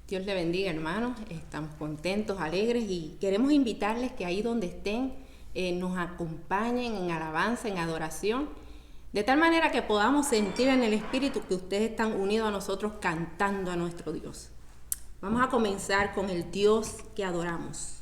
Dios le bendiga, hermanos. Estamos contentos, alegres y queremos invitarles que ahí donde estén nos acompañen en alabanza, en adoración, de tal manera que podamos sentir en el Espíritu que ustedes están unidos a nosotros cantando a nuestro Dios. Vamos a comenzar con el Dios que adoramos.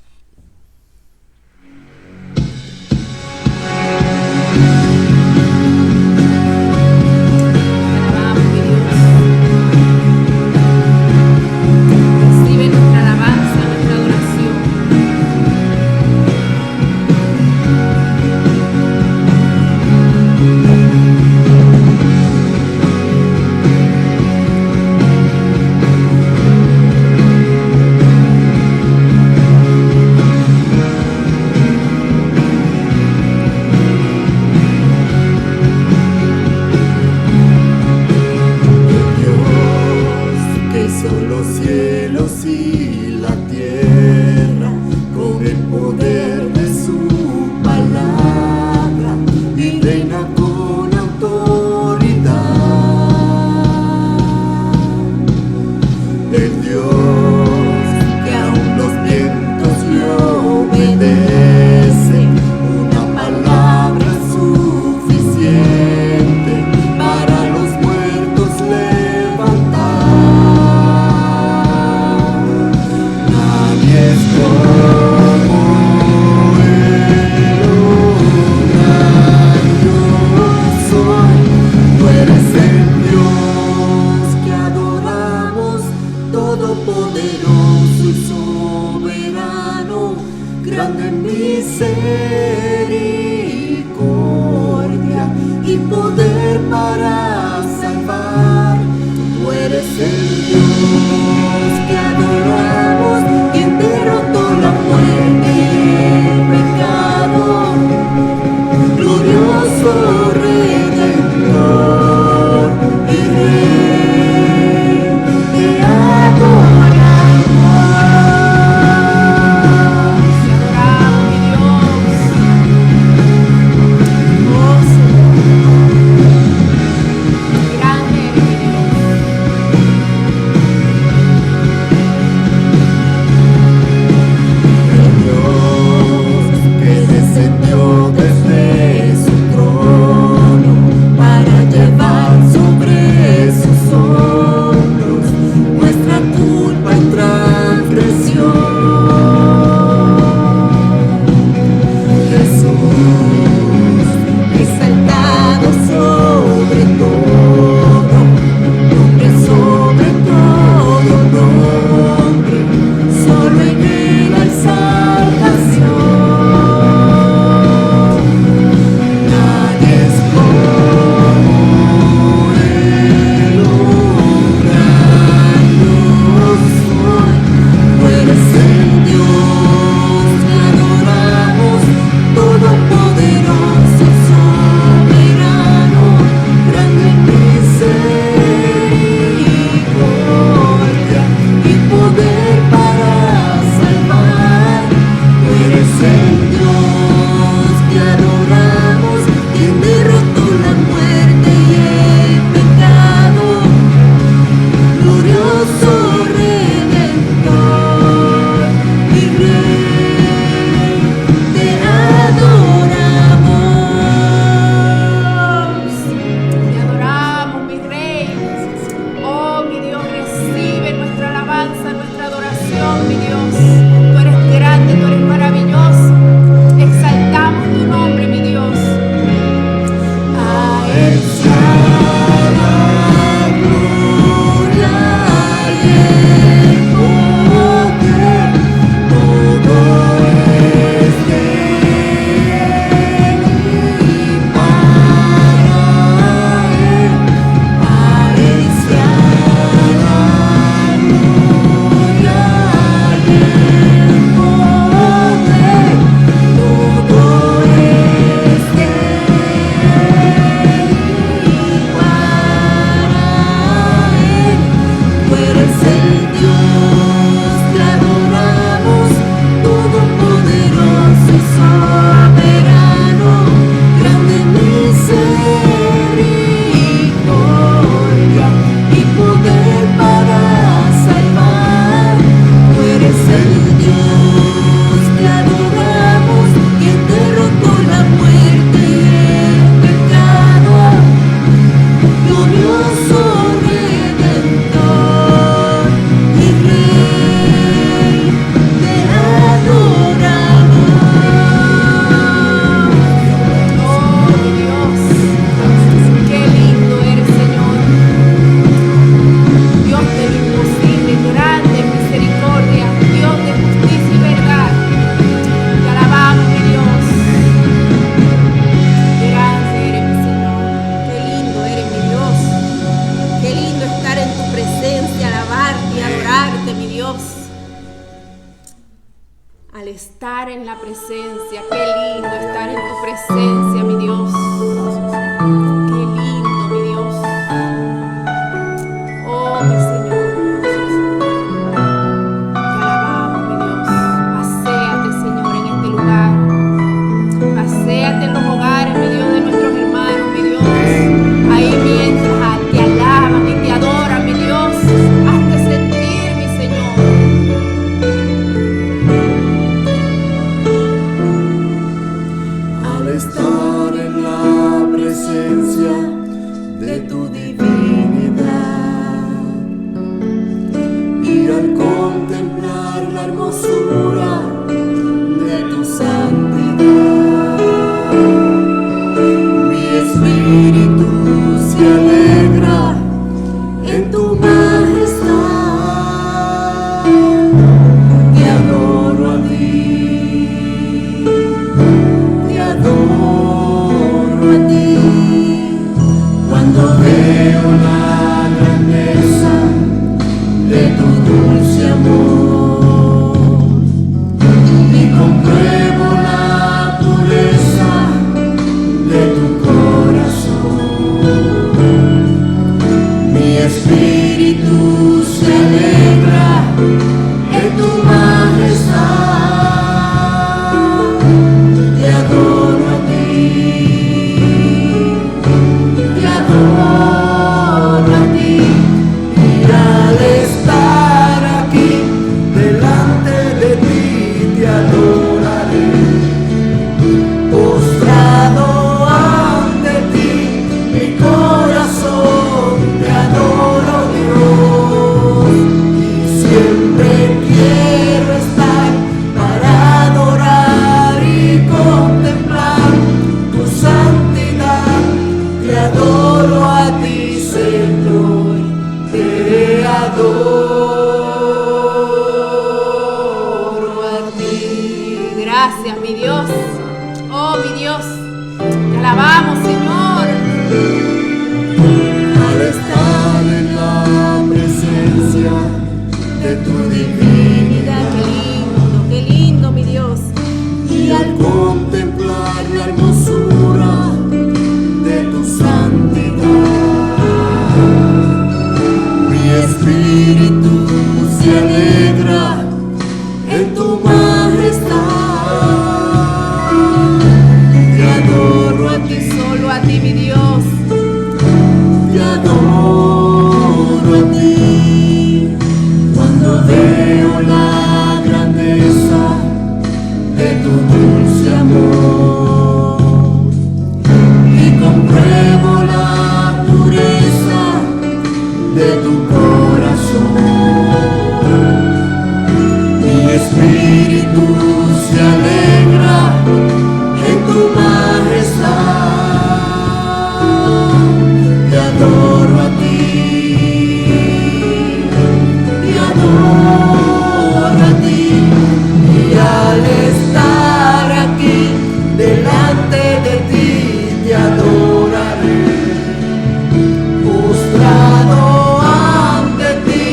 al estar en la presencia. Qué lindo estar en tu presencia, mi Dios. Qué lindo, mi Dios. Oh, mi Señor. Te alabamos, mi Dios. Paséate, Señor, en este lugar. Paséate en los hogares, mi Dios, de nuestros hermanos, mi Dios. Ahí mientras te alaban y te adoran, mi Dios. Hazte sentir, mi Señor. Al estar en la presencia de tu divinidad y al contemplar la hermosura de tu santidad, mi espíritu se alegra en tu majestad. Te adoro a ti, te adoro a ti. Cuando veo la grandeza de tu dulce amor y compruebo la pureza de tu corazón, mi espíritu se alegra en tu majestad. Te adoro a ti, te adoro a ti. Y al estar aquí delante de ti te adoraré, postrado ante ti, mi corazón te adoro, Dios. Y siempre quiero estar para adorar y contemplar tu santidad. Te adoro a ti, Señor, te adoro a ti. Gracias, mi Dios. Oh, mi Dios. Te alabamos, Señor. Al estar en la presencia de tu divinidad Qué lindo, mi Dios. y al contemplar la hermosura de tu santidad, mi espíritu se alegra en tu majestad. Te adoro a ti, Solo a ti, mi Dios. te adoro a ti. Cuando veo la grandeza de tu dulce amor y compruebo la pureza de tu corazón, mi espíritu se alegra en tu majestad. Te adoro a ti, te adoro a ti. Y al estar aquí delante de ti te adoraré, postrado ante ti,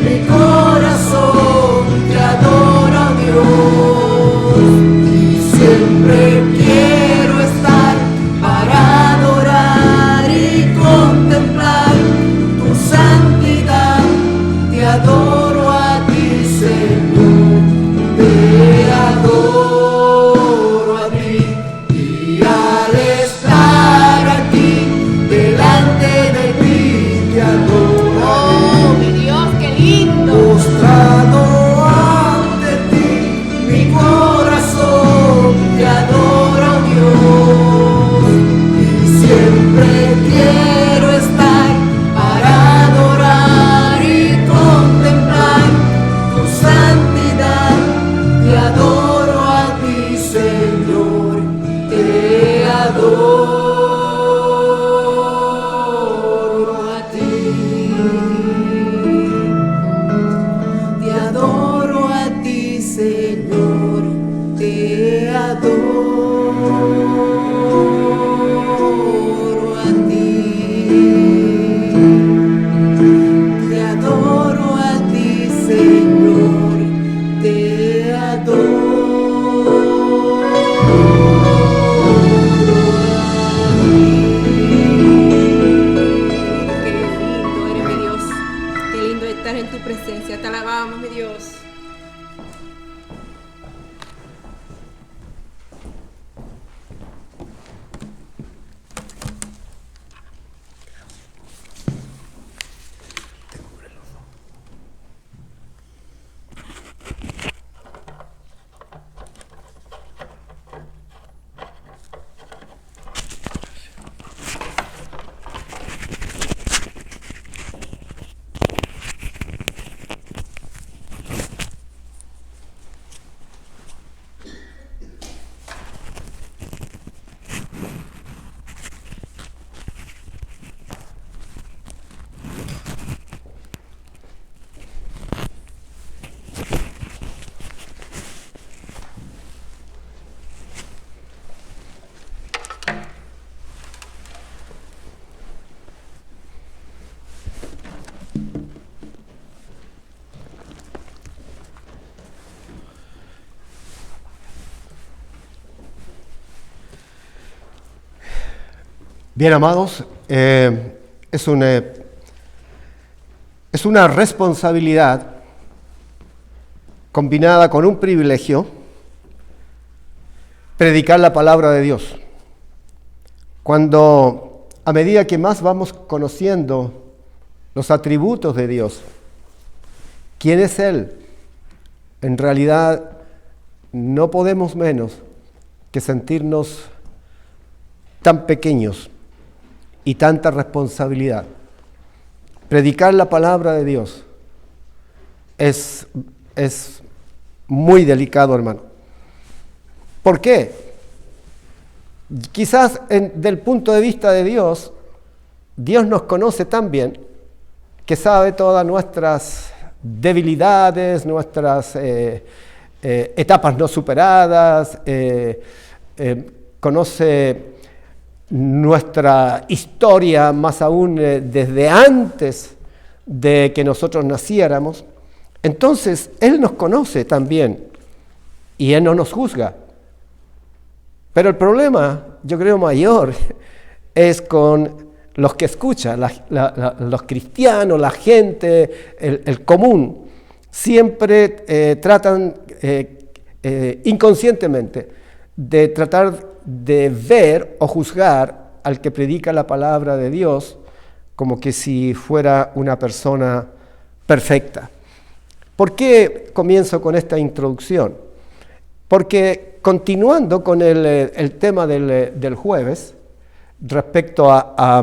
mi corazón te adora, Dios. estar en tu presencia. Te alabamos, mi Dios. Bien, amados, es una responsabilidad combinada con un privilegio predicar la palabra de Dios. Cuando, a medida que más vamos conociendo los atributos de Dios, quién es Él, en realidad no podemos menos que sentirnos tan pequeños y tanta responsabilidad. Predicar la palabra de Dios es muy delicado, hermano. ¿Por qué? Quizás del punto de vista de Dios, Dios nos conoce tan bien que sabe todas nuestras debilidades, nuestras etapas no superadas, conoce nuestra historia, más aún desde antes de que nosotros naciéramos. Entonces, Él nos conoce también y Él no nos juzga. Pero el problema, yo creo, mayor es con los que escuchan, los cristianos, la gente, el común. Siempre tratan inconscientemente de tratar de ver o juzgar al que predica la palabra de Dios como que si fuera una persona perfecta. ¿Por qué comienzo con esta introducción? Porque continuando con el tema del jueves, respecto a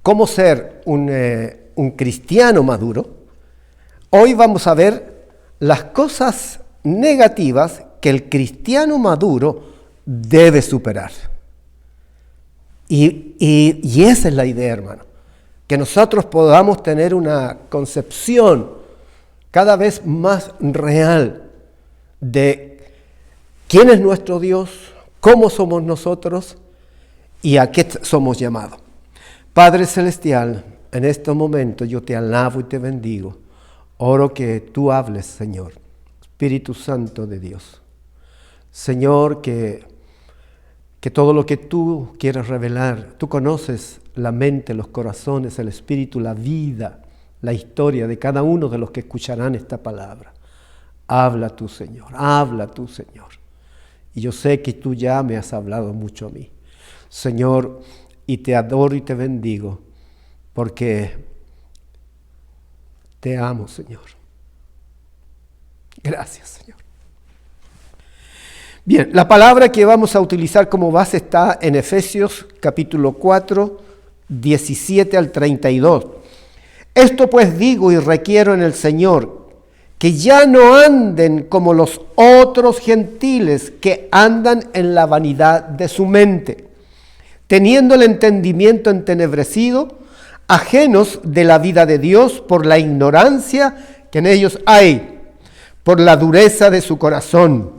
cómo ser un cristiano maduro, hoy vamos a ver las cosas negativas que el cristiano maduro debe superar. Y esa es la idea, hermano, que nosotros podamos tener una concepción cada vez más real de quién es nuestro Dios, cómo somos nosotros y a qué somos llamados. Padre Celestial, en este momento yo te alabo y te bendigo. Oro que tú hables, Señor, Espíritu Santo de Dios. Señor, que todo lo que tú quieres revelar, tú conoces la mente, los corazones, el espíritu, la vida, la historia de cada uno de los que escucharán esta palabra. Habla tú, Señor, habla tú, Señor. Y yo sé que tú ya me has hablado mucho a mí, Señor, y te adoro y te bendigo, porque te amo, Señor. Gracias, Señor. Bien, la palabra que vamos a utilizar como base está en Efesios capítulo 4, 17 al 32. Esto pues digo y requiero en el Señor, que ya no anden como los otros gentiles que andan en la vanidad de su mente, teniendo el entendimiento entenebrecido, ajenos de la vida de Dios por la ignorancia que en ellos hay, por la dureza de su corazón,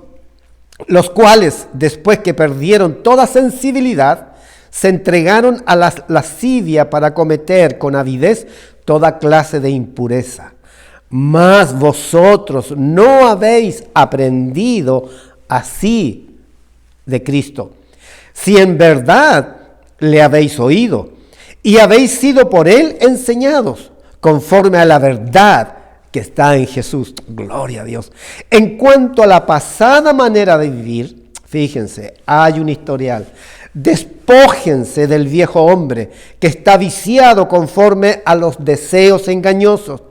los cuales, después que perdieron toda sensibilidad, se entregaron a la lascivia para cometer con avidez toda clase de impureza. Mas vosotros no habéis aprendido así de Cristo, si en verdad le habéis oído y habéis sido por él enseñados, conforme a la verdad que está en Jesús. Gloria a Dios. En cuanto a la pasada manera de vivir, fíjense, hay un historial. Despójense del viejo hombre que está viciado conforme a los deseos engañosos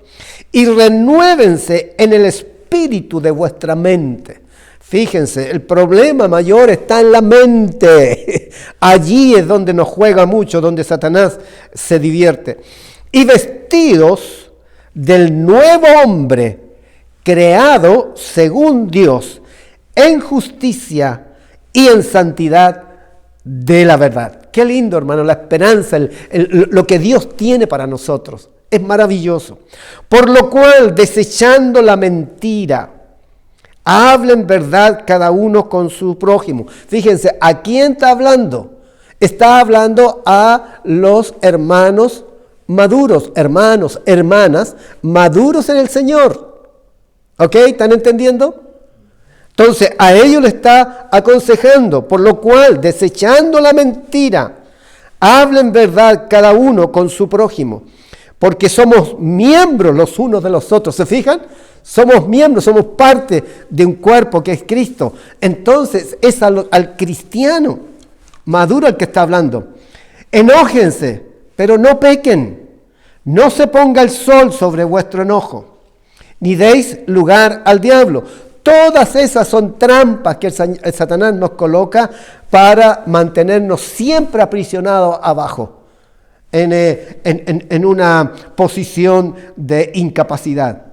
y renuévense en el espíritu de vuestra mente. Fíjense, el problema mayor está en la mente. Allí es donde nos juega mucho, donde Satanás se divierte. Y vestidos del nuevo hombre, creado según Dios, en justicia y en santidad de la verdad. Qué lindo, hermano, la esperanza, lo que Dios tiene para nosotros. Es maravilloso. Por lo cual, desechando la mentira, hablen verdad cada uno con su prójimo. Fíjense, ¿a quién está hablando? Está hablando a los hermanos maduros, hermanos, hermanas, maduros en el Señor. ¿Ok? ¿Están entendiendo? Entonces, a ellos le está aconsejando, por lo cual, desechando la mentira, hablen verdad cada uno con su prójimo, porque somos miembros los unos de los otros. ¿Se fijan? Somos miembros, somos parte de un cuerpo que es Cristo. Entonces, es al cristiano maduro al que está hablando. Enójense, pero no pequen. No se ponga el sol sobre vuestro enojo, ni deis lugar al diablo. Todas esas son trampas que el Satanás nos coloca para mantenernos siempre aprisionados abajo, en una posición de incapacidad.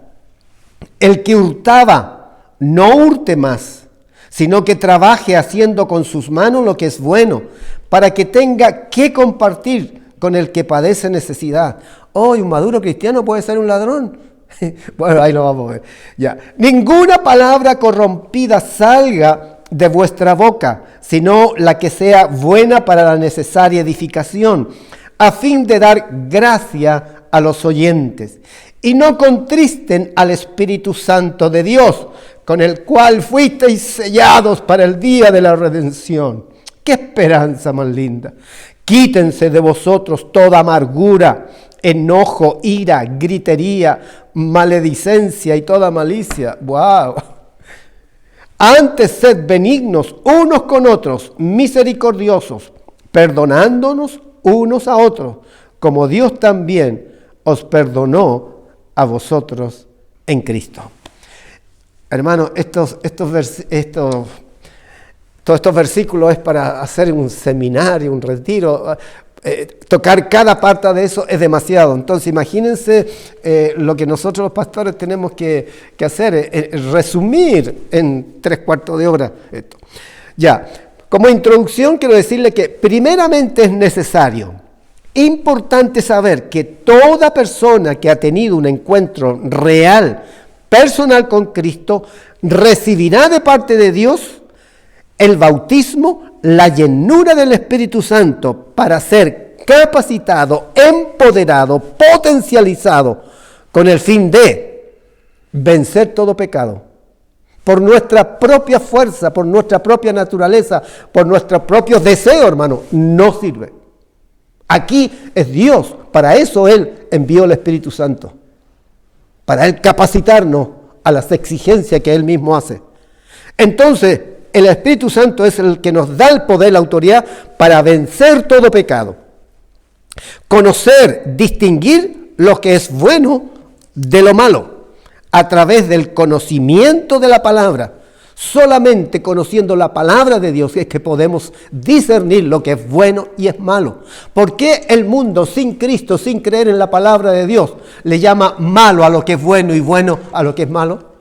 El que hurtaba, no hurte más, sino que trabaje haciendo con sus manos lo que es bueno, para que tenga que compartir con el que padece necesidad. Hoy un maduro cristiano puede ser un ladrón. Bueno, ahí lo vamos a ver. Ya. Ninguna palabra corrompida salga de vuestra boca, sino la que sea buena para la necesaria edificación, a fin de dar gracia a los oyentes. Y no contristen al Espíritu Santo de Dios, con el cual fuisteis sellados para el día de la redención. ¡Qué esperanza más linda! Quítense de vosotros toda amargura, enojo, ira, gritería, maledicencia y toda malicia. ¡Wow! Antes sed benignos unos con otros, misericordiosos, perdonándonos unos a otros, como Dios también os perdonó a vosotros en Cristo. Hermano, todos estos versículos es para hacer un seminario, un retiro. Tocar cada parte de eso es demasiado. Entonces imagínense lo que nosotros los pastores tenemos que hacer, resumir en 3/4 de hora esto. Ya, como introducción quiero decirle que primeramente es necesario, importante saber que toda persona que ha tenido un encuentro real, personal con Cristo, recibirá de parte de Dios el bautismo, la llenura del Espíritu Santo para ser capacitado, empoderado, potencializado con el fin de vencer todo pecado. Por nuestra propia fuerza, por nuestra propia naturaleza, por nuestros propios deseos, hermano, no sirve. Aquí es Dios, para eso Él envió el Espíritu Santo, para Él capacitarnos a las exigencias que Él mismo hace. Entonces, el Espíritu Santo es el que nos da el poder, la autoridad para vencer todo pecado. Conocer, distinguir lo que es bueno de lo malo a través del conocimiento de la palabra. Solamente conociendo la palabra de Dios es que podemos discernir lo que es bueno y es malo. ¿Por qué el mundo sin Cristo, sin creer en la palabra de Dios, le llama malo a lo que es bueno y bueno a lo que es malo?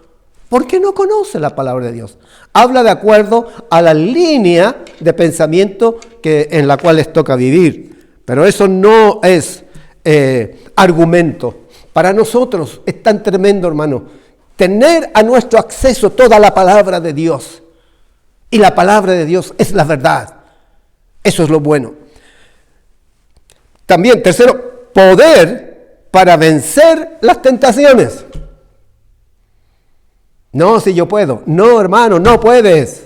Porque no conoce la palabra de Dios. Habla de acuerdo a la línea de pensamiento en la cual les toca vivir. Pero eso no es argumento. Para nosotros es tan tremendo, hermano, tener a nuestro acceso toda la palabra de Dios. Y la palabra de Dios es la verdad. Eso es lo bueno. También, tercero, poder para vencer las tentaciones. No, si yo puedo. No, hermano, no puedes.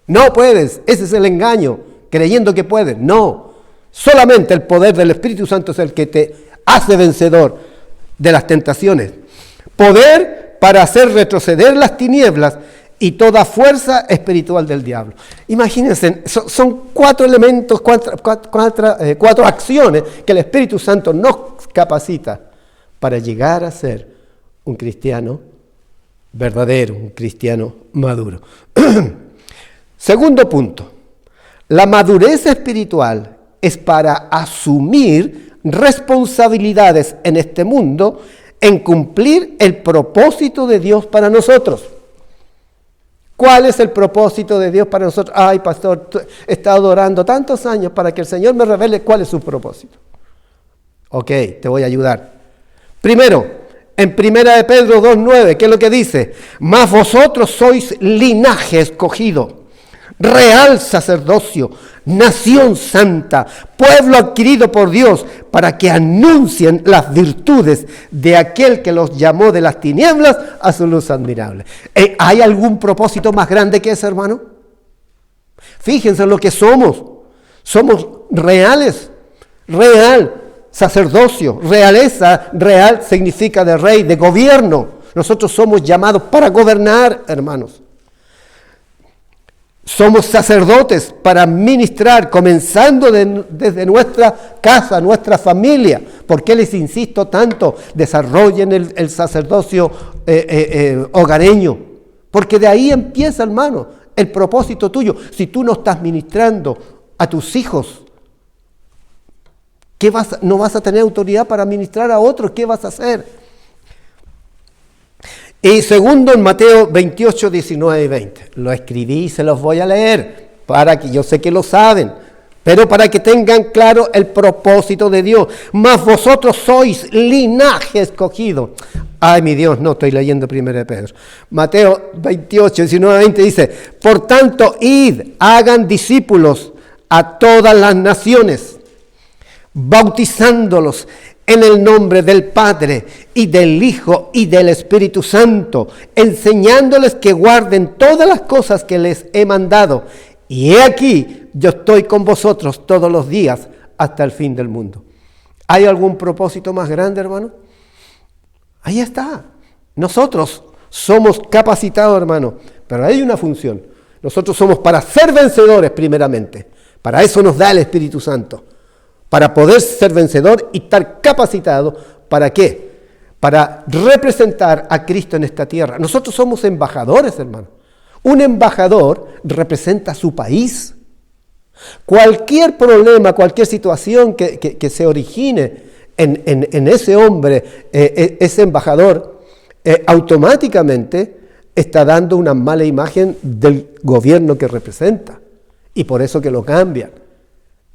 No puedes. Ese es el engaño, creyendo que puedes. No. Solamente el poder del Espíritu Santo es el que te hace vencedor de las tentaciones, poder para hacer retroceder las tinieblas y toda fuerza espiritual del diablo. Imagínense, son 4 elementos, 4 acciones que el Espíritu Santo nos capacita para llegar a ser un cristiano verdadero, un cristiano maduro. Segundo punto, la madurez espiritual es para asumir responsabilidades en este mundo en cumplir el propósito de Dios para nosotros. ¿Cuál es el propósito de Dios para nosotros? Ay, pastor, he estado orando tantos años para que el Señor me revele cuál es su propósito. Ok, te voy a ayudar. Primero, en 1 de Pedro 2:9, ¿qué es lo que dice? Mas vosotros sois linaje escogido, real sacerdocio, nación santa, pueblo adquirido por Dios, para que anuncien las virtudes de aquel que los llamó de las tinieblas a su luz admirable. ¿Hay algún propósito más grande que ese, hermano? Fíjense en lo que somos. Somos reales, real sacerdocio, realeza, real significa de rey, de gobierno. Nosotros somos llamados para gobernar, hermanos. Somos sacerdotes para ministrar, comenzando desde nuestra casa, nuestra familia. ¿Por qué les insisto tanto? Desarrollen el sacerdocio hogareño. Porque de ahí empieza, hermano, el propósito tuyo. Si tú no estás ministrando a tus hijos, no vas a tener autoridad para ministrar a otros. ¿Qué vas a hacer? Y segundo, en Mateo 28, 19 y 20. Lo escribí y se los voy a leer, para que yo sé que lo saben, pero para que tengan claro el propósito de Dios. Mas vosotros sois linaje escogido. Ay, mi Dios, no estoy leyendo 1 de Pedro. Mateo 28, 19 y 20 dice, por tanto, id, hagan discípulos a todas las naciones, bautizándolos en el nombre del Padre y del Hijo y del Espíritu Santo, enseñándoles que guarden todas las cosas que les he mandado. Y he aquí, yo estoy con vosotros todos los días hasta el fin del mundo. ¿Hay algún propósito más grande, hermano? Ahí está. Nosotros somos capacitados, hermano, pero hay una función. Nosotros somos para ser vencedores primeramente. Para eso nos da el Espíritu Santo. Para poder ser vencedor y estar capacitado, ¿para qué? Para representar a Cristo en esta tierra. Nosotros somos embajadores, hermano. Un embajador representa a su país. Cualquier problema, cualquier situación que se origine en ese hombre, ese embajador, automáticamente está dando una mala imagen del gobierno que representa. Y por eso que lo cambian.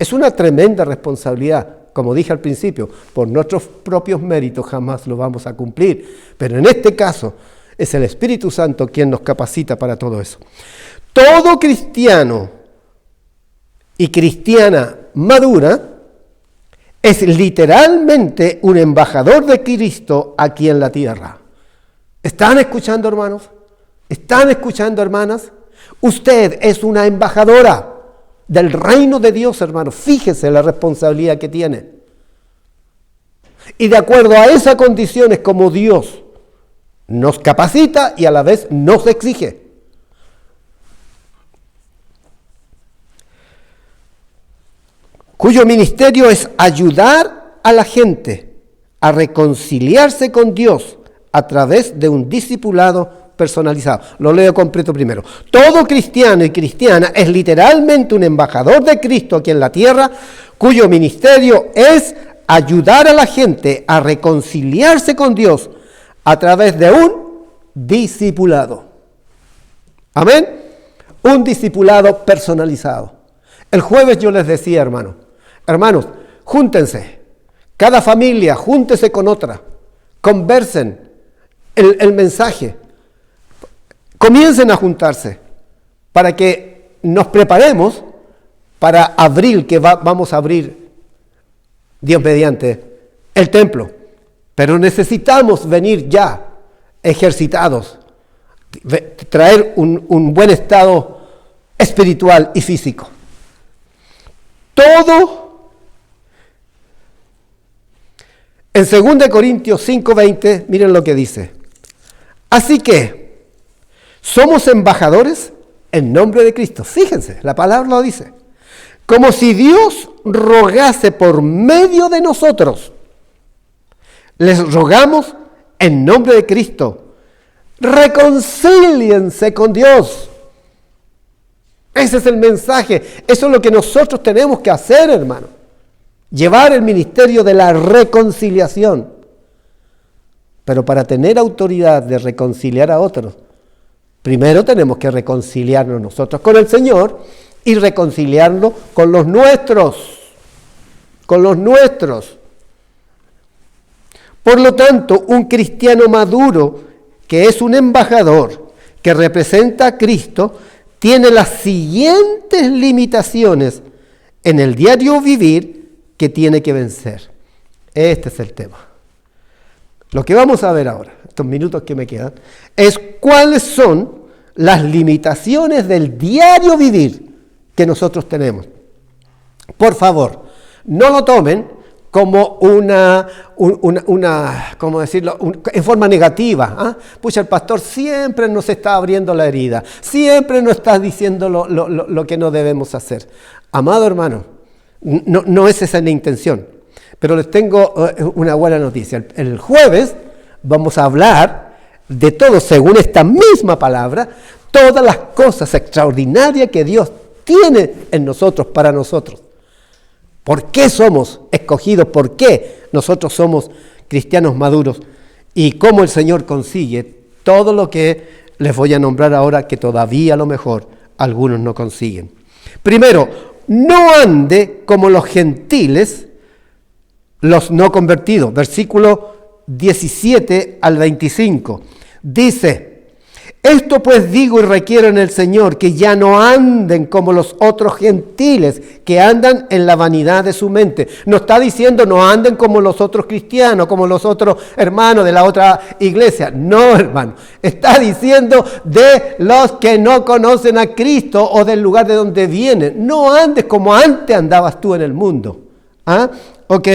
Es una tremenda responsabilidad, como dije al principio, por nuestros propios méritos jamás lo vamos a cumplir, pero en este caso es el Espíritu Santo quien nos capacita para todo eso. Todo cristiano y cristiana madura es literalmente un embajador de Cristo aquí en la tierra. ¿Están escuchando, hermanos? ¿Están escuchando, hermanas? Usted es una embajadora del reino de Dios, hermano. Fíjese la responsabilidad que tiene. Y de acuerdo a esas condiciones como Dios nos capacita y a la vez nos exige. Cuyo ministerio es ayudar a la gente a reconciliarse con Dios a través de un discipulado personalizado. Lo leo completo primero. Todo cristiano y cristiana es literalmente un embajador de Cristo aquí en la tierra, cuyo ministerio es ayudar a la gente a reconciliarse con Dios a través de un discipulado. Amén. Un discipulado personalizado. El jueves yo les decía, hermanos, júntense. Cada familia, júntese con otra. Conversen el mensaje. Comiencen a juntarse para que nos preparemos para abril, que vamos a abrir, Dios mediante, el templo. Pero necesitamos venir ya ejercitados, traer un buen estado espiritual y físico. Todo En 2 Corintios 5:20, miren lo que dice. Así que somos embajadores en nombre de Cristo. Fíjense, la palabra lo dice. Como si Dios rogase por medio de nosotros. Les rogamos en nombre de Cristo. Reconcíliense con Dios. Ese es el mensaje. Eso es lo que nosotros tenemos que hacer, hermano. Llevar el ministerio de la reconciliación. Pero para tener autoridad de reconciliar a otros, primero tenemos que reconciliarnos nosotros con el Señor y reconciliarnos con los nuestros. Con los nuestros. Por lo tanto, un cristiano maduro, que es un embajador, que representa a Cristo, tiene las siguientes limitaciones en el diario vivir que tiene que vencer. Este es el tema. Lo que vamos a ver ahora, estos minutos que me quedan, es cuáles son las limitaciones del diario vivir que nosotros tenemos. Por favor, no lo tomen como ¿cómo decirlo? En forma negativa. ¿Ah? Pucha, el pastor siempre nos está abriendo la herida, siempre nos está diciendo lo que no debemos hacer. Amado hermano, no es esa la intención, pero les tengo una buena noticia. El jueves vamos a hablar de todo, según esta misma palabra, todas las cosas extraordinarias que Dios tiene en nosotros, para nosotros. ¿Por qué somos escogidos? ¿Por qué nosotros somos cristianos maduros? Y cómo el Señor consigue todo lo que les voy a nombrar ahora, que todavía a lo mejor algunos no consiguen. Primero, no ande como los gentiles, los no convertidos. Versículo 17 al 25. Dice: esto pues digo y requiero en el Señor, que ya no anden como los otros gentiles, que andan en la vanidad de su mente. No está diciendo no anden como los otros cristianos, como los otros hermanos de la otra iglesia. No, hermano. Está diciendo de los que no conocen a Cristo o del lugar de donde vienen. No andes como antes andabas tú en el mundo. ¿Ah? Ok.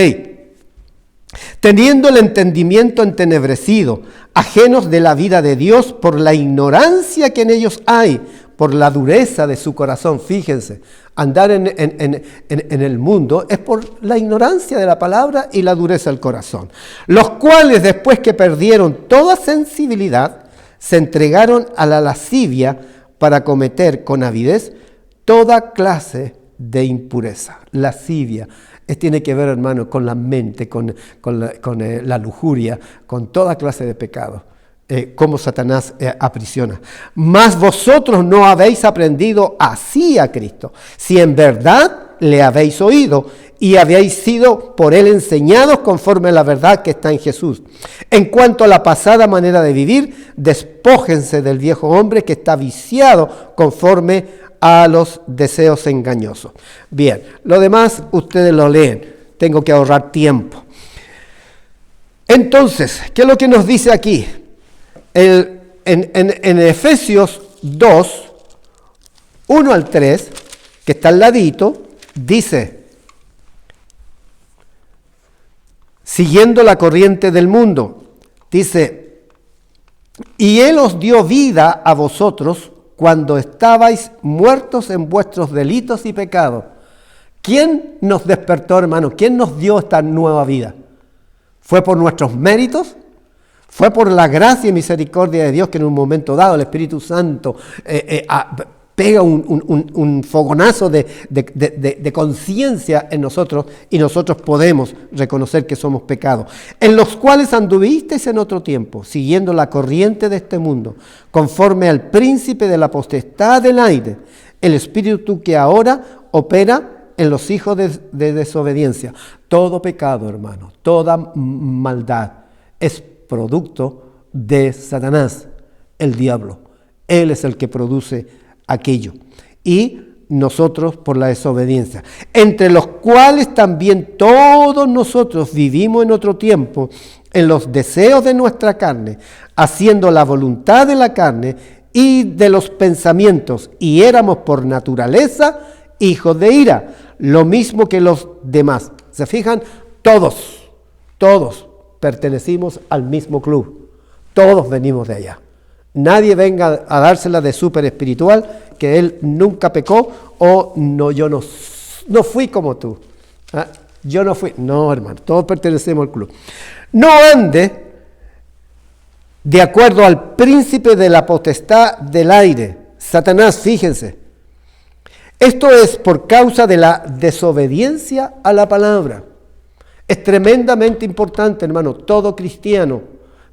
Teniendo el entendimiento entenebrecido, ajenos de la vida de Dios por la ignorancia que en ellos hay, por la dureza de su corazón. Fíjense, andar en el mundo es por la ignorancia de la palabra y la dureza del corazón. Los cuales, después que perdieron toda sensibilidad, se entregaron a la lascivia para cometer con avidez toda clase de impureza. Lascivia. Tiene que ver, hermano, con la mente, con la lujuria, con toda clase de pecado. Cómo Satanás aprisiona. Mas vosotros no habéis aprendido así a Cristo, si en verdad le habéis oído y habéis sido por él enseñados conforme a la verdad que está en Jesús. En cuanto a la pasada manera de vivir, despójense del viejo hombre que está viciado conforme a los deseos engañosos. Bien, lo demás ustedes lo leen. Tengo que ahorrar tiempo. Entonces, ¿qué es lo que nos dice aquí? En Efesios 2, 1 al 3, que está al ladito, dice: siguiendo la corriente del mundo, dice: y Él os dio vida a vosotros cuando estabais muertos en vuestros delitos y pecados. ¿Quién nos despertó, hermano? ¿Quién nos dio esta nueva vida? ¿Fue por nuestros méritos? ¿Fue por la gracia y misericordia de Dios que en un momento dado el Espíritu Santo pega un fogonazo de conciencia en nosotros y nosotros podemos reconocer que somos pecados? En los cuales anduvisteis en otro tiempo, siguiendo la corriente de este mundo, conforme al príncipe de la potestad del aire, el espíritu que ahora opera en los hijos de desobediencia. Todo pecado, hermano, toda maldad es producto de Satanás, el diablo. Él es el que produce aquello. Y nosotros por la desobediencia. Entre los cuales también todos nosotros vivimos en otro tiempo, en los deseos de nuestra carne, haciendo la voluntad de la carne y de los pensamientos, y éramos por naturaleza hijos de ira, lo mismo que los demás. ¿Se fijan? Todos todos pertenecimos al mismo club. Todos venimos de allá. Nadie venga a dársela de súper espiritual, que él nunca pecó, o no, yo no fui como tú. ¿Ah? Yo no fui. No, hermano, todos pertenecemos al club. No ande de acuerdo al príncipe de la potestad del aire, Satanás, fíjense. Esto es por causa de la desobediencia a la palabra. Es tremendamente importante, hermano. Todo cristiano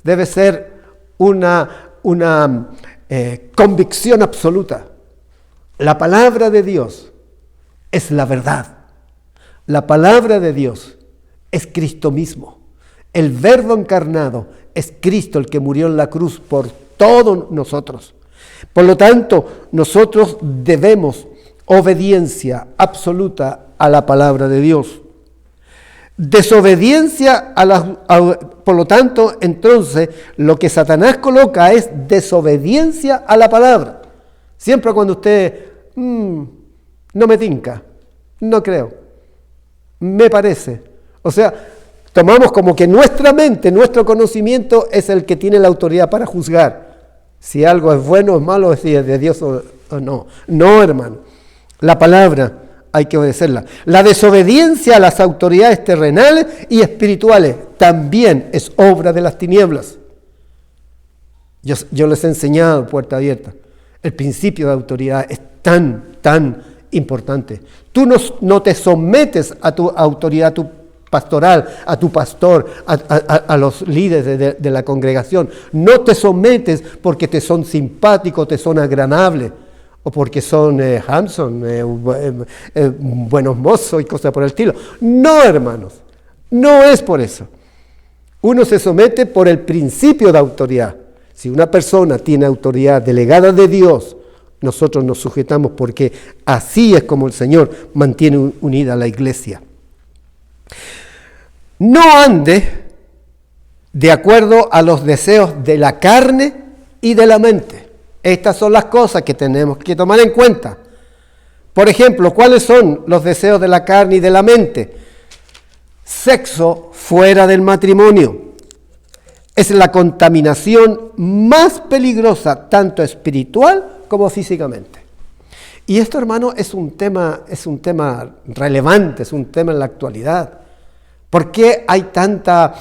debe ser una convicción absoluta. La palabra de Dios es la verdad. La palabra de Dios es Cristo mismo. El Verbo encarnado es Cristo, el que murió en la cruz por todos nosotros. Por lo tanto, nosotros debemos obediencia absoluta a la palabra de Dios. Desobediencia por lo tanto, entonces, lo que Satanás coloca es desobediencia a la palabra. Siempre cuando usted, no me tinca, no creo, me parece. O sea, tomamos como que nuestra mente, nuestro conocimiento es el que tiene la autoridad para juzgar si algo es bueno o malo, si es de Dios o no. No, hermano. La palabra hay que obedecerla. La desobediencia a las autoridades terrenales y espirituales también es obra de las tinieblas. Yo les he enseñado, Puerta Abierta, el principio de autoridad es tan importante. Tú no te sometes a tu autoridad, a tu pastoral, a tu pastor, a los líderes de la congregación. No te sometes porque te son simpáticos, te son agradables, o porque son handsome, buenos mozos y cosas por el estilo. No, hermanos, no es por eso. Uno se somete por el principio de autoridad. Si una persona tiene autoridad delegada de Dios, nosotros nos sujetamos porque así es como el Señor mantiene unida a la iglesia. No ande de acuerdo a los deseos de la carne y de la mente. Estas son las cosas que tenemos que tomar en cuenta. Por ejemplo, ¿cuáles son los deseos de la carne y de la mente? Sexo fuera del matrimonio. Es la contaminación más peligrosa, tanto espiritual como físicamente. Y esto, hermano, es un tema relevante, es un tema en la actualidad. ¿Por qué hay tanta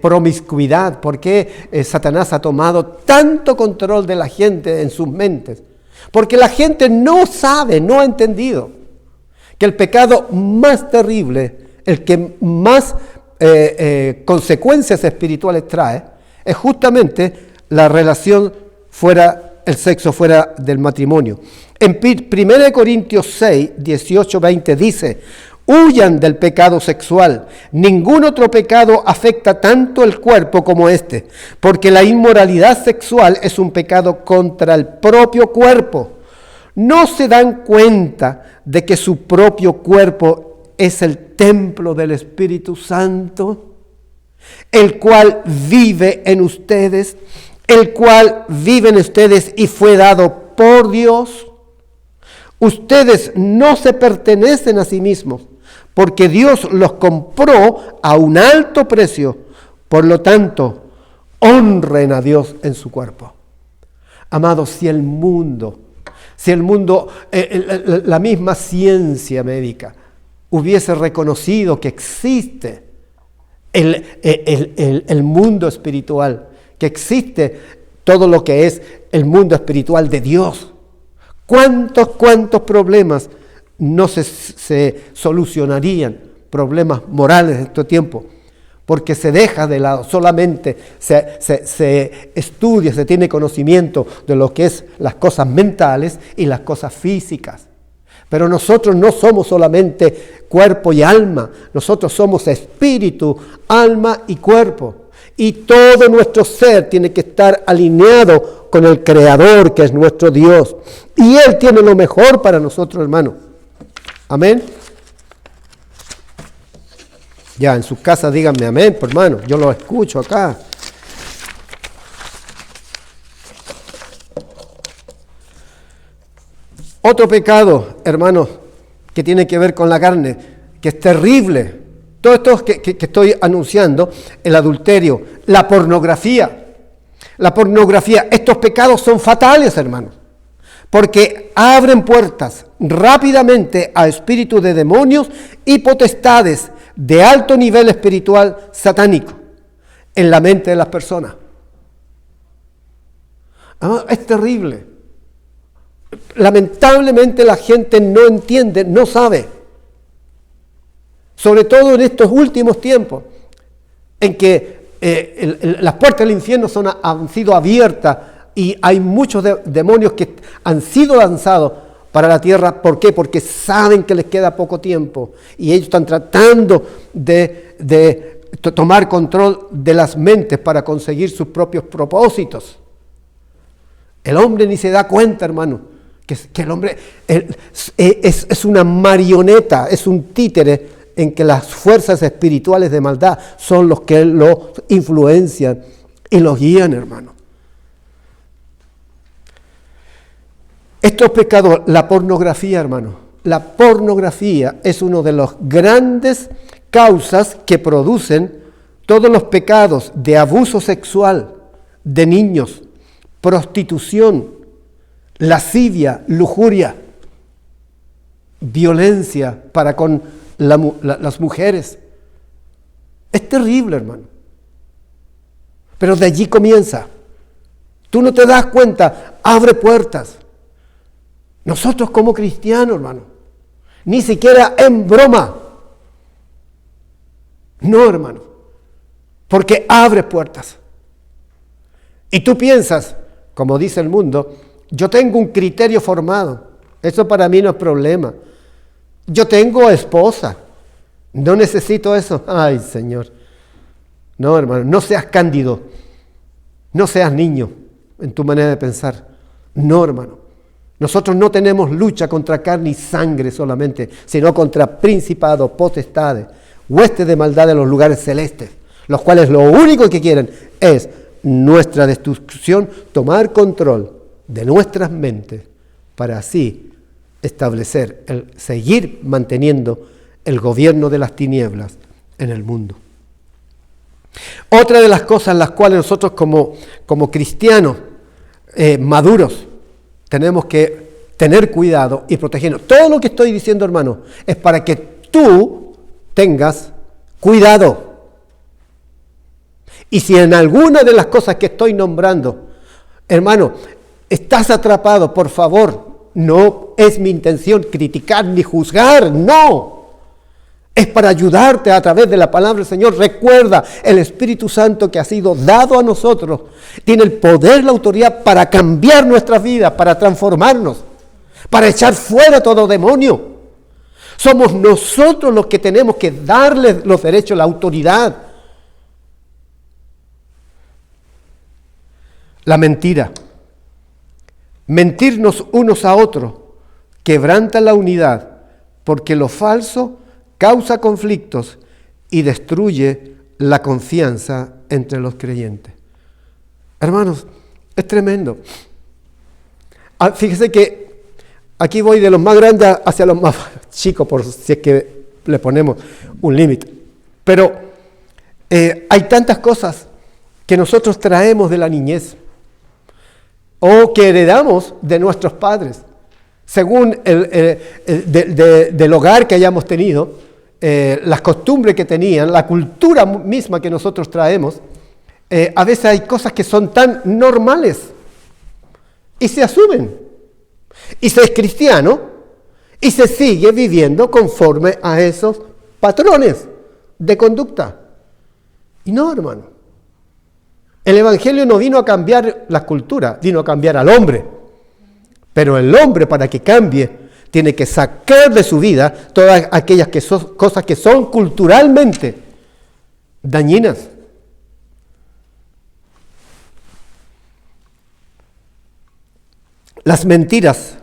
promiscuidad? ¿Por qué Satanás ha tomado tanto control de la gente en sus mentes? Porque la gente no sabe, no ha entendido que el pecado más terrible, el que más consecuencias espirituales trae, es justamente la relación fuera, el sexo fuera del matrimonio. En 1 Corintios 6, 18, 20 dice: huyan del pecado sexual. Ningún otro pecado afecta tanto el cuerpo como este, porque la inmoralidad sexual es un pecado contra el propio cuerpo. ¿No se dan cuenta de que su propio cuerpo es el templo del Espíritu Santo, el cual vive en ustedes, y fue dado por Dios? Ustedes no se pertenecen a sí mismos, porque Dios los compró a un alto precio. Por lo tanto, honren a Dios en su cuerpo. Amados, si el mundo, la misma ciencia médica hubiese reconocido que existe el mundo espiritual, que existe todo lo que es el mundo espiritual de Dios, ¿cuántos problemas no se solucionarían? Problemas morales en este tiempo, porque se deja de lado, solamente se estudia, se tiene conocimiento de lo que es las cosas mentales y las cosas físicas. Pero nosotros no somos solamente cuerpo y alma, nosotros somos espíritu, alma y cuerpo. Y todo nuestro ser tiene que estar alineado con el Creador, que es nuestro Dios. Y Él tiene lo mejor para nosotros, hermano. Amén. Ya, en sus casas díganme amén, pues, hermano. Yo lo escucho acá. Otro pecado, hermanos, que tiene que ver con la carne, que es terrible, todo esto que estoy anunciando, el adulterio, la pornografía, estos pecados son fatales, hermanos, porque abren puertas rápidamente a espíritus de demonios y potestades de alto nivel espiritual satánico en la mente de las personas. Es terrible. Lamentablemente la gente no entiende, no sabe. Sobre todo en estos últimos tiempos, en que las puertas del infierno han sido abiertas y hay muchos demonios que han sido lanzados para la tierra. ¿Por qué? Porque saben que les queda poco tiempo y ellos están tratando de tomar control de las mentes para conseguir sus propios propósitos. El hombre ni se da cuenta, hermano, que el hombre es una marioneta, es un títere en que las fuerzas espirituales de maldad son los que lo influencian y los guían, hermano. Estos pecados, la pornografía, hermano, la pornografía es una de las grandes causas que producen todos los pecados de abuso sexual de niños, prostitución, lascivia, lujuria, violencia para con las mujeres. Es terrible, hermano. Pero de allí comienza. Tú no te das cuenta, abre puertas. Nosotros como cristianos, hermano, ni siquiera en broma. No, hermano, porque abre puertas. Y tú piensas, como dice el mundo, yo tengo un criterio formado. Eso para mí no es problema. Yo tengo esposa. No necesito eso. Ay, Señor. No, hermano, no seas cándido. No seas niño en tu manera de pensar. No, hermano. Nosotros no tenemos lucha contra carne y sangre solamente, sino contra principados, potestades, huestes de maldad de los lugares celestes, los cuales lo único que quieren es nuestra destrucción, tomar control de nuestras mentes para así establecer, seguir manteniendo el gobierno de las tinieblas en el mundo. Otra de las cosas en las cuales nosotros como cristianos maduros tenemos que tener cuidado y protegernos. Todo lo que estoy diciendo, hermano, es para que tú tengas cuidado. Y si en alguna de las cosas que estoy nombrando, hermano, estás atrapado, por favor, no es mi intención criticar ni juzgar, no. Es para ayudarte a través de la palabra del Señor. Recuerda, el Espíritu Santo que ha sido dado a nosotros tiene el poder, la autoridad para cambiar nuestras vidas, para transformarnos, para echar fuera todo demonio. Somos nosotros los que tenemos que darle los derechos, la autoridad. La mentira. Mentirnos unos a otros quebranta la unidad, porque lo falso causa conflictos y destruye la confianza entre los creyentes. Hermanos, es tremendo. Fíjese que aquí voy de los más grandes hacia los más chicos, por si es que le ponemos un límite. Pero hay tantas cosas que nosotros traemos de la niñez o que heredamos de nuestros padres, según del hogar que hayamos tenido, las costumbres que tenían, la cultura misma que nosotros traemos. A veces hay cosas que son tan normales y se asumen. Y se es cristiano y se sigue viviendo conforme a esos patrones de conducta. Y no, hermano. El Evangelio no vino a cambiar la cultura, vino a cambiar al hombre. Pero el hombre, para que cambie, tiene que sacar de su vida todas aquellas cosas que son culturalmente dañinas. Las mentiras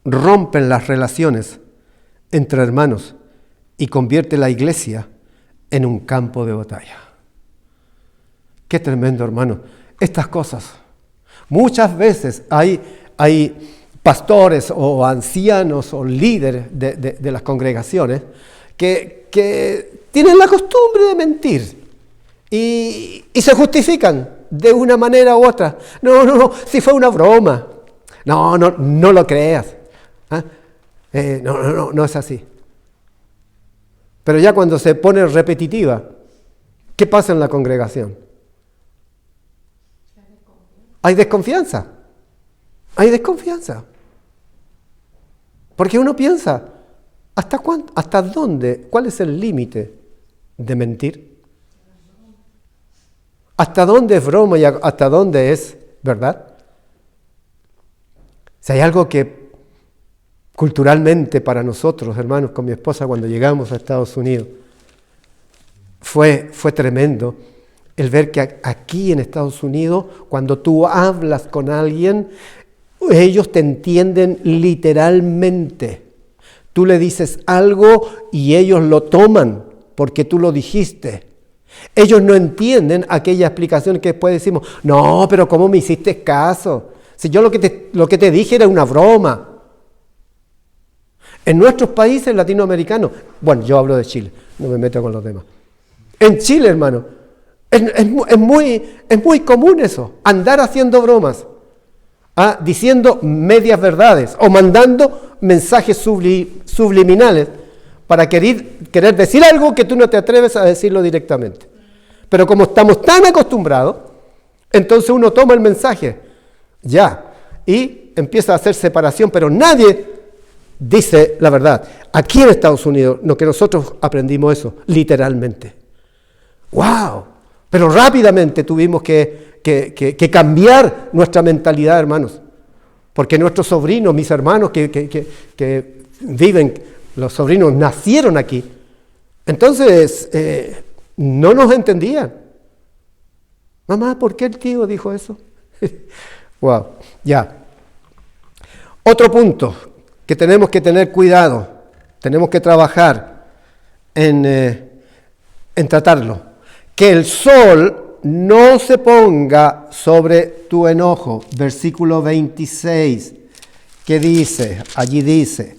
rompen las relaciones entre hermanos y convierten la iglesia en un campo de batalla. Qué tremendo, hermano. Estas cosas. Muchas veces hay pastores o ancianos o líderes de las congregaciones que tienen la costumbre de mentir y se justifican de una manera u otra. No, si fue una broma. No lo creas. ¿Ah? No es así. Pero ya cuando se pone repetitiva, ¿qué pasa en la congregación? Hay desconfianza. Hay desconfianza. Porque uno piensa, ¿hasta cuándo, hasta dónde, cuál es el límite de mentir? ¿Hasta dónde es broma y hasta dónde es verdad? Si hay algo que culturalmente para nosotros, hermanos, con mi esposa cuando llegamos a Estados Unidos, fue tremendo el ver que aquí en Estados Unidos, cuando tú hablas con alguien, ellos te entienden literalmente. Tú le dices algo y ellos lo toman porque tú lo dijiste. Ellos no entienden aquella explicación que después decimos, no, pero ¿cómo me hiciste caso? Si yo lo que te dije era una broma. En nuestros países latinoamericanos, bueno, yo hablo de Chile, no me meto con los demás. En Chile, hermano, es muy común eso, andar haciendo bromas, diciendo medias verdades o mandando mensajes subliminales para querer decir algo que tú no te atreves a decirlo directamente. Pero como estamos tan acostumbrados, entonces uno toma el mensaje, y empieza a hacer separación, pero nadie dice la verdad. Aquí en Estados Unidos, lo que nosotros aprendimos eso, literalmente. ¡Wow! Pero rápidamente tuvimos que cambiar nuestra mentalidad, hermanos. Porque nuestros sobrinos, mis hermanos que viven, los sobrinos nacieron aquí. Entonces, no nos entendían. Mamá, ¿por qué el tío dijo eso? ¡Wow! Ya. Otro punto que tenemos que tener cuidado, tenemos que trabajar en tratarlo. Que el sol no se ponga sobre tu enojo. Versículo 26, que dice, allí dice,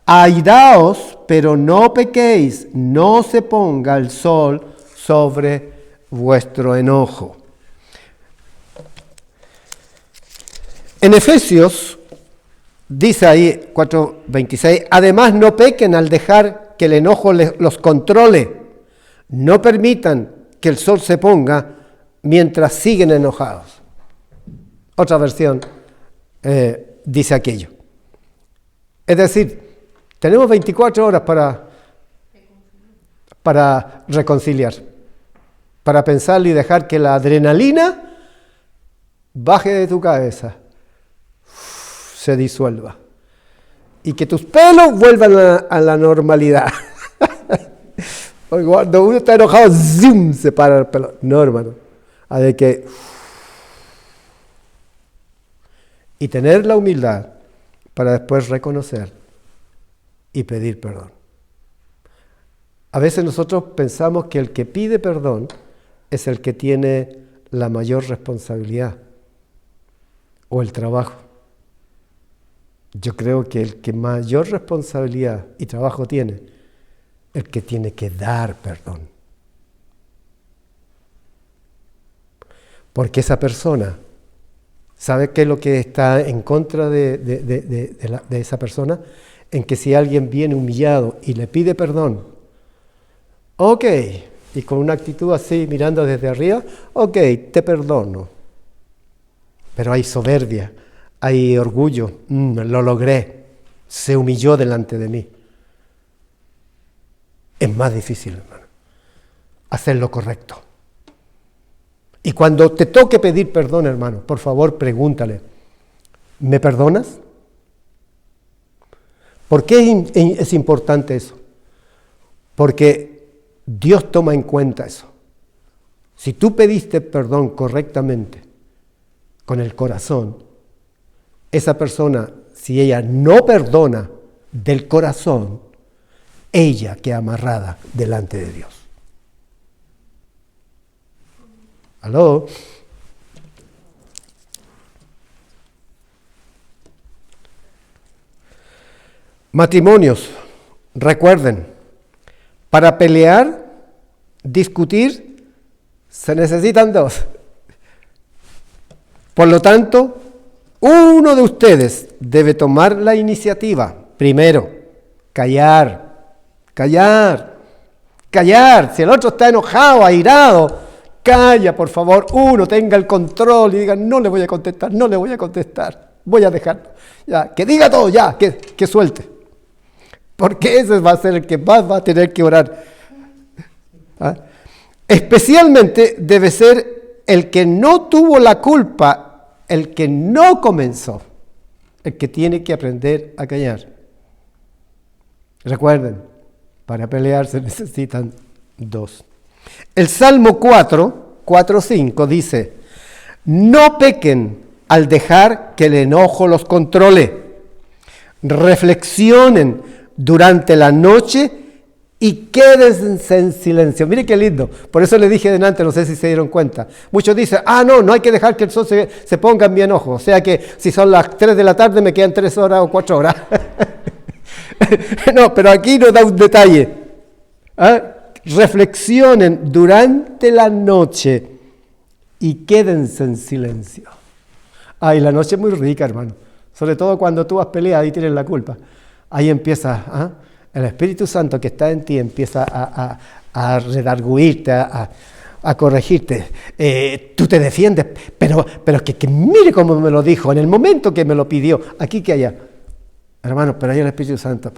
airaos, pero no pequéis, no se ponga el sol sobre vuestro enojo. En Efesios dice ahí 4:26, además no pequen al dejar que el enojo los controle. No permitan que el sol se ponga mientras siguen enojados. Otra versión dice aquello. Es decir, tenemos 24 horas para reconciliar, para pensar y dejar que la adrenalina baje de tu cabeza, se disuelva y que tus pelos vuelvan a la normalidad. Porque cuando uno está enojado, ¡zoom!, se para el pelo. No, hermano. Hay que... Y tener la humildad para después reconocer y pedir perdón. A veces nosotros pensamos que el que pide perdón es el que tiene la mayor responsabilidad o el trabajo. Yo creo que el que mayor responsabilidad y trabajo tiene, el que tiene que dar perdón. Porque esa persona, ¿sabe qué es lo que está en contra de esa persona? En que si alguien viene humillado y le pide perdón, ok, y con una actitud así, mirando desde arriba, ok, te perdono. Pero hay soberbia, hay orgullo, lo logré, se humilló delante de mí. Es más difícil, hermano, hacer lo correcto. Y cuando te toque pedir perdón, hermano, por favor, pregúntale, ¿me perdonas? ¿Por qué es importante eso? Porque Dios toma en cuenta eso. Si tú pediste perdón correctamente, con el corazón, esa persona, si ella no perdona del corazón, ella queda amarrada delante de Dios. ¿Aló? Matrimonios, recuerden, Para pelear, discutir, se necesitan dos. Por lo tanto, uno de ustedes debe tomar la iniciativa. Primero, callar. Si el otro está enojado, airado, calla, por favor. Uno tenga el control y diga, no le voy a contestar, voy a dejarlo. Ya, que diga todo, ya, que suelte. Porque ese va a ser el que más va a tener que orar. ¿Ah? Especialmente debe ser el que no tuvo la culpa, el que no comenzó, el que tiene que aprender a callar. Recuerden, para pelear se necesitan dos. El Salmo 4:5 dice, no pequen al dejar que el enojo los controle. Reflexionen durante la noche y quédense en silencio. Mire qué lindo. Por eso le dije delante, no sé si se dieron cuenta. Muchos dicen, no hay que dejar que el sol se ponga en mi enojo. O sea que si son las 3 de la tarde me quedan 3 horas o 4 horas. No, pero aquí nos da un detalle. Reflexionen durante la noche y quédense en silencio. La noche es muy rica, hermano. Sobre todo cuando tú has peleado y tienes la culpa. Ahí empieza, el Espíritu Santo que está en ti empieza a redarguirte, a corregirte. Tú te defiendes, pero que mire cómo me lo dijo, en el momento que me lo pidió, aquí que allá. Hermano, pero ahí el Espíritu Santo,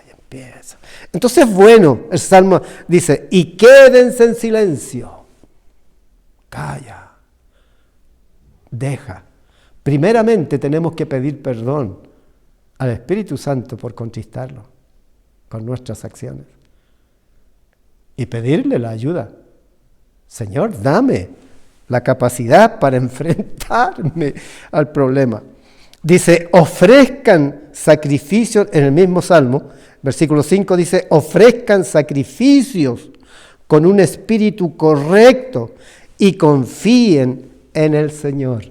y empieza. Entonces, bueno, el Salmo dice, y quédense en silencio. Calla. Deja. Primeramente tenemos que pedir perdón al Espíritu Santo por contristarlo con nuestras acciones. Y pedirle la ayuda. Señor, dame la capacidad para enfrentarme al problema. Dice, ofrezcan sacrificios, en el mismo Salmo, versículo 5 dice, ofrezcan sacrificios con un espíritu correcto y confíen en el Señor.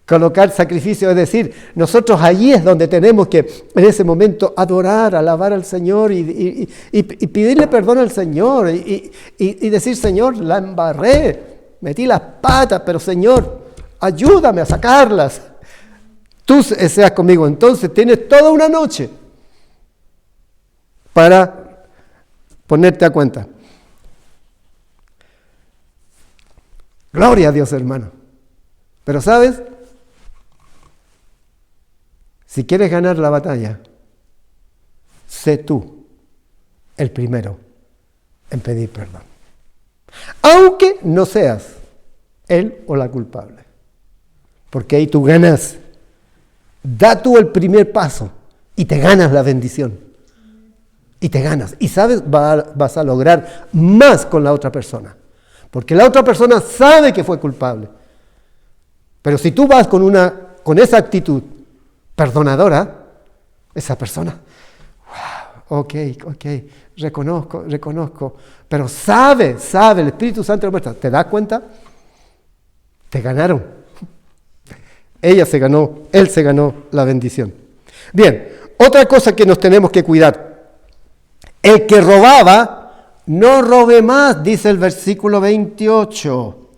Colocar sacrificio, es decir, nosotros allí es donde tenemos que en ese momento adorar, alabar al Señor y pedirle perdón al Señor y decir, Señor, la embarré, metí las patas, pero Señor, ayúdame a sacarlas. Tú seas conmigo. Entonces tienes toda una noche para ponerte a cuenta. Gloria a Dios, hermano. Pero ¿sabes? Si quieres ganar la batalla, sé tú el primero en pedir perdón. Aunque no seas él o la culpable. Porque ahí tú ganas. Da tú el primer paso y te ganas la bendición. Y te ganas. Y sabes, vas a lograr más con la otra persona. Porque la otra persona sabe que fue culpable. Pero si tú vas con esa actitud perdonadora, esa persona, wow, ok, reconozco. Pero sabe, el Espíritu Santo lo muestra. ¿Te das cuenta? Te ganaron. Él se ganó la bendición. Bien, otra cosa que nos tenemos que cuidar. El que robaba, no robe más, dice el versículo 28.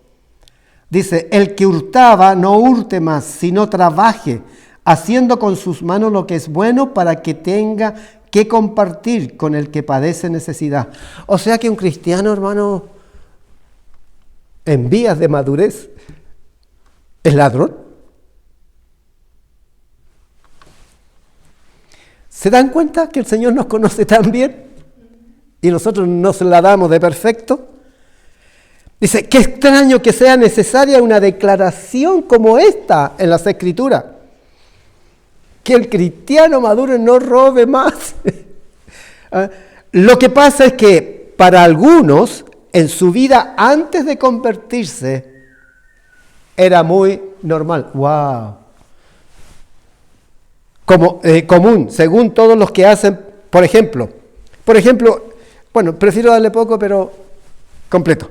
Dice, el que hurtaba, no hurte más, sino trabaje, haciendo con sus manos lo que es bueno para que tenga que compartir con el que padece necesidad. O sea que un cristiano, hermano, en vías de madurez, es ladrón. ¿Se dan cuenta que el Señor nos conoce tan bien y nosotros nos la damos de perfecto? Dice, qué extraño que sea necesaria una declaración como esta en las Escrituras. Que el cristiano maduro no robe más. Lo que pasa es que para algunos, en su vida antes de convertirse, era muy normal. ¡Wow! Como común, según todos los que hacen, por ejemplo, bueno, prefiero darle poco, pero completo.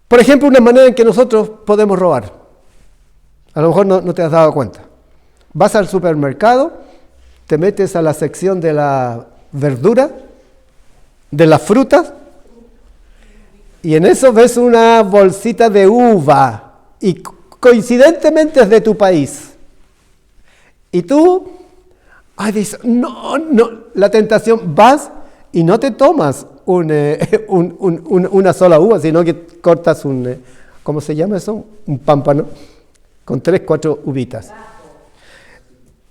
Por ejemplo, una manera en que nosotros podemos robar. A lo mejor no te has dado cuenta. Vas al supermercado, te metes a la sección de la verdura de las frutas y en eso ves una bolsita de uva y coincidentemente es de tu país. Y tú, dices, no, la tentación, vas y no te tomas una sola uva, sino que cortas ¿cómo se llama eso? Un pámpano con 3, 4 uvitas.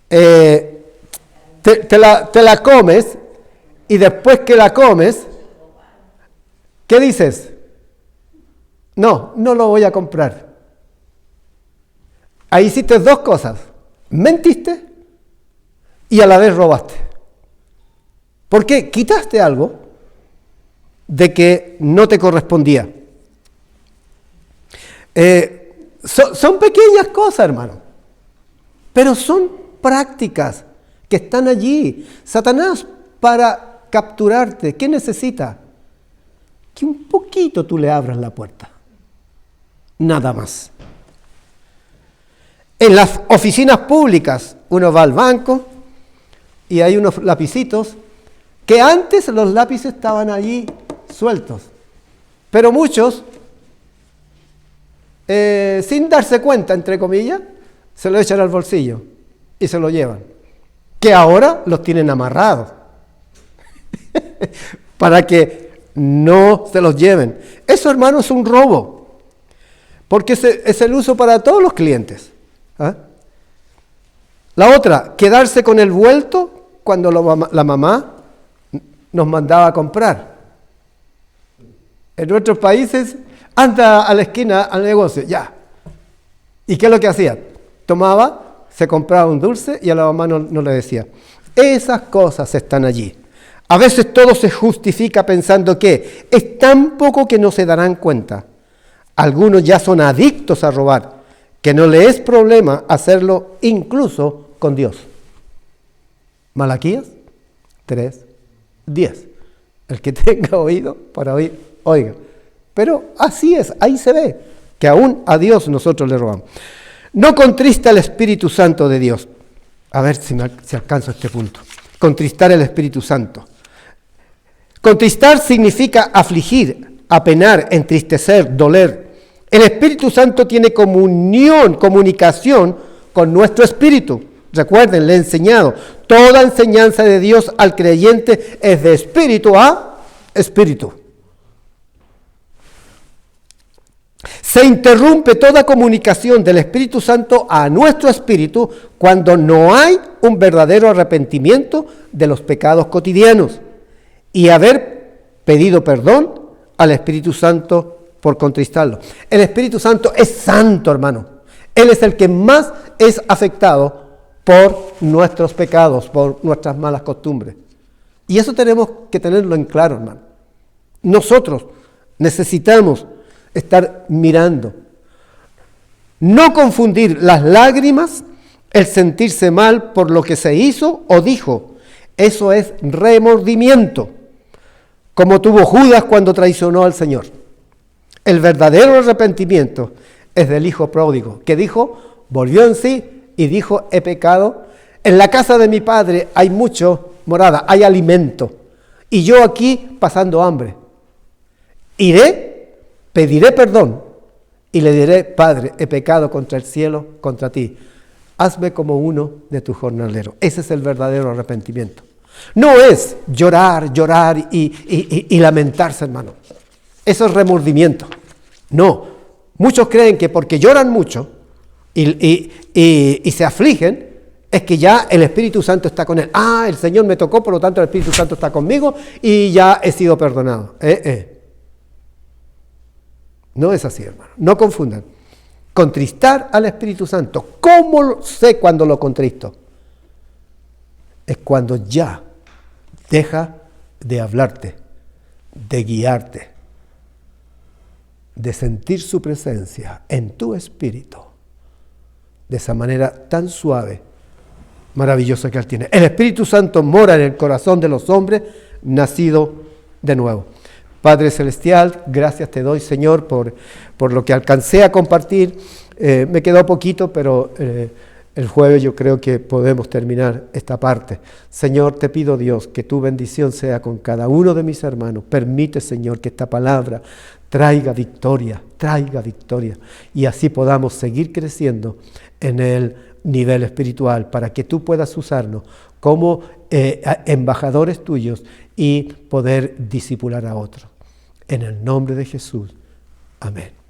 Te la comes y después que la comes, ¿qué dices? No lo voy a comprar. Ahí hiciste 2 cosas. Mentiste y a la vez robaste. ¿Por qué? Quitaste algo de que no te correspondía. Son pequeñas cosas, hermano, pero son prácticas que están allí. Satanás, para capturarte, ¿qué necesita? Que un poquito tú le abras la puerta. Nada más. En las oficinas públicas, uno va al banco y hay unos lapicitos que antes los lápices estaban allí sueltos, pero muchos, sin darse cuenta, entre comillas, se lo echan al bolsillo y se lo llevan, que ahora los tienen amarrados para que no se los lleven. Eso, hermano, es un robo, porque es el uso para todos los clientes. La otra, quedarse con el vuelto cuando la mamá nos mandaba a comprar. En nuestros países, anda a la esquina al negocio, ya. ¿Y qué es lo que hacía? Tomaba, se compraba un dulce y a la mamá no le decía. Esas cosas están allí. A veces todo se justifica pensando que es tan poco que no se darán cuenta. Algunos ya son adictos a robar, que no le es problema hacerlo incluso con Dios. Malaquías 3:10. El que tenga oído para oír, oiga. Pero así es, ahí se ve que aún a Dios nosotros le robamos. No contrista el Espíritu Santo de Dios. A ver si alcanzo este punto. Contristar el Espíritu Santo. Contristar significa afligir, apenar, entristecer, doler. El Espíritu Santo tiene comunicación con nuestro espíritu. Recuerden, le he enseñado, toda enseñanza de Dios al creyente es de espíritu a espíritu. Se interrumpe toda comunicación del Espíritu Santo a nuestro espíritu cuando no hay un verdadero arrepentimiento de los pecados cotidianos y haber pedido perdón al Espíritu Santo por contristarlo. El Espíritu Santo es santo, hermano. Él es el que más es afectado por nuestros pecados, por nuestras malas costumbres. Y eso tenemos que tenerlo en claro, hermano. Nosotros necesitamos estar mirando. No confundir las lágrimas, el sentirse mal por lo que se hizo o dijo. Eso es remordimiento, como tuvo Judas cuando traicionó al Señor. El verdadero arrepentimiento es del hijo pródigo, que dijo, volvió en sí y dijo, he pecado. En la casa de mi padre hay mucho morada, hay alimento, y yo aquí pasando hambre. Iré, pediré perdón y le diré, Padre, he pecado contra el cielo, contra ti. Hazme como uno de tus jornaleros. Ese es el verdadero arrepentimiento. No es llorar y lamentarse, hermano. Eso es remordimiento. No. Muchos creen que porque lloran mucho y se afligen, es que ya el Espíritu Santo está con él. El Señor me tocó, por lo tanto el Espíritu Santo está conmigo y ya he sido perdonado. No es así, hermano. No confundan. Contristar al Espíritu Santo. ¿Cómo sé cuando lo contristo? Es cuando ya deja de hablarte, de guiarte, de sentir su presencia en tu espíritu, de esa manera tan suave, maravillosa que Él tiene. El Espíritu Santo mora en el corazón de los hombres nacidos de nuevo. Padre Celestial, gracias te doy, Señor, por lo que alcancé a compartir. Me quedó poquito, pero El jueves yo creo que podemos terminar esta parte. Señor, te pido, Dios, que tu bendición sea con cada uno de mis hermanos. Permite, Señor, que esta palabra traiga victoria, y así podamos seguir creciendo en el nivel espiritual, para que tú puedas usarnos como embajadores tuyos y poder discipular a otros. En el nombre de Jesús. Amén.